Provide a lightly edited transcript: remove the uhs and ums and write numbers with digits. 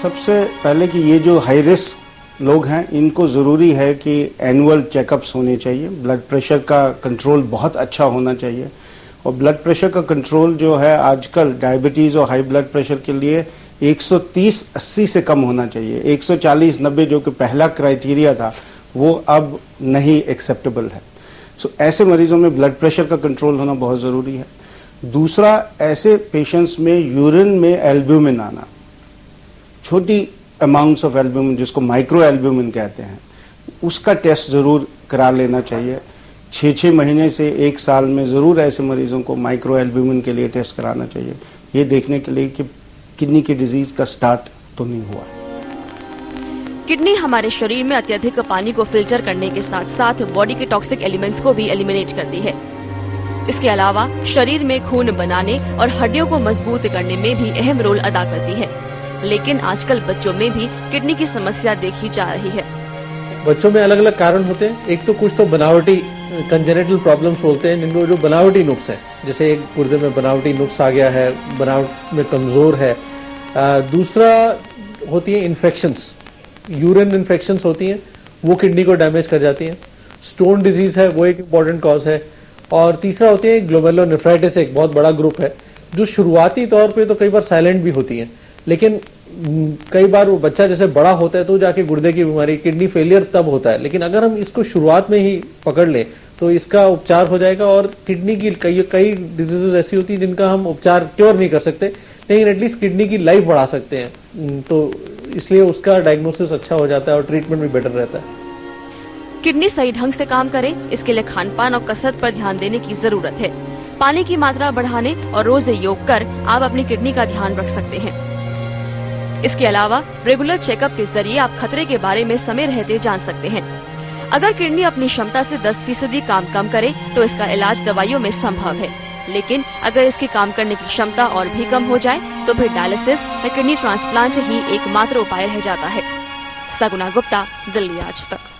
सबसे पहले कि ये जो हाई रिस्क लोग हैं इनको ज़रूरी है कि एनुअल चेकअप्स होने चाहिए। ब्लड प्रेशर का कंट्रोल बहुत अच्छा होना चाहिए और ब्लड प्रेशर का कंट्रोल जो है आजकल डायबिटीज़ और हाई ब्लड प्रेशर के लिए 130/80 से कम होना चाहिए। 140/90 जो कि पहला क्राइटेरिया था वो अब नहीं एक्सेप्टेबल है। सो ऐसे मरीजों में ब्लड प्रेशर का कंट्रोल होना बहुत ज़रूरी है। दूसरा, ऐसे पेशेंट्स में यूरिन में एल्ब्यूमिन आना, छोटी अमाउंट्स ऑफ एल्ब्यूमिन जिसको माइक्रो एल्ब्यूमिन कहते हैं, उसका टेस्ट ज़रूर करा लेना चाहिए। 6 महीने से 1 साल में ज़रूर ऐसे मरीजों को माइक्रो एल्ब्यूमिन के लिए टेस्ट कराना चाहिए, ये देखने के लिए कि किडनी की डिजीज का स्टार्ट तो नहीं हुआ है। किडनी हमारे शरीर में अत्यधिक पानी को फिल्टर करने के साथ साथ बॉडी के टॉक्सिक एलिमेंट्स को भी एलिमिनेट करती है। इसके अलावा शरीर में खून बनाने और हड्डियों को मजबूत करने में भी अहम रोल अदा करती है। लेकिन आजकल बच्चों में भी किडनी की समस्या देखी जा रही है। बच्चों में अलग अलग कारण होते हैं। एक तो कुछ तो बनावटी कंजेनिटल प्रॉब्लम्स बोलते हैं, जिनको जो बनावटी नुक्स है, जैसे एक गुर्दे में बनावटी नुक्स आ गया है, बनावट में कमजोर है। दूसरा होती है इन्फेक्शंस, यूरिन इन्फेक्शंस होती हैं, वो किडनी को डैमेज कर जाती हैं। स्टोन डिजीज है, वो एक इम्पॉर्टेंट कॉज है। और तीसरा होती है ग्लोमेरुलोनेफ्राइटिस, एक बहुत बड़ा ग्रुप है जो शुरुआती तौर पे तो कई बार साइलेंट भी होती है, लेकिन कई बार वो बच्चा जैसे बड़ा होता है तो जाके गुर्दे की बीमारी, किडनी फेलियर तब होता है। लेकिन अगर हम इसको शुरुआत में ही पकड़ लें तो इसका उपचार हो जाएगा। और किडनी की कई डिजीजेज ऐसी होती है जिनका हम उपचार क्योर नहीं कर सकते, लेकिन एटलीस्ट किडनी की लाइफ बढ़ा सकते हैं। तो इसलिए उसका डायग्नोसिस अच्छा हो जाता है और ट्रीटमेंट भी बेटर रहता है। किडनी सही ढंग से काम करे, इसके लिए खानपान और कसरत पर ध्यान देने की जरूरत है। पानी की मात्रा बढ़ाने और रोज योग कर आप अपनी किडनी का ध्यान रख सकते हैं। इसके अलावा रेगुलर चेकअप के जरिए आप खतरे के बारे में समय रहते जान सकते हैं। अगर किडनी अपनी क्षमता से 10% काम कम करे तो इसका इलाज दवाइयों में संभव है, लेकिन अगर इसकी काम करने की क्षमता और भी कम हो जाए तो फिर डायलिसिस या किडनी ट्रांसप्लांट ही एकमात्र उपाय रह जाता है। सगुना गुप्ता, दिल्ली आज तक।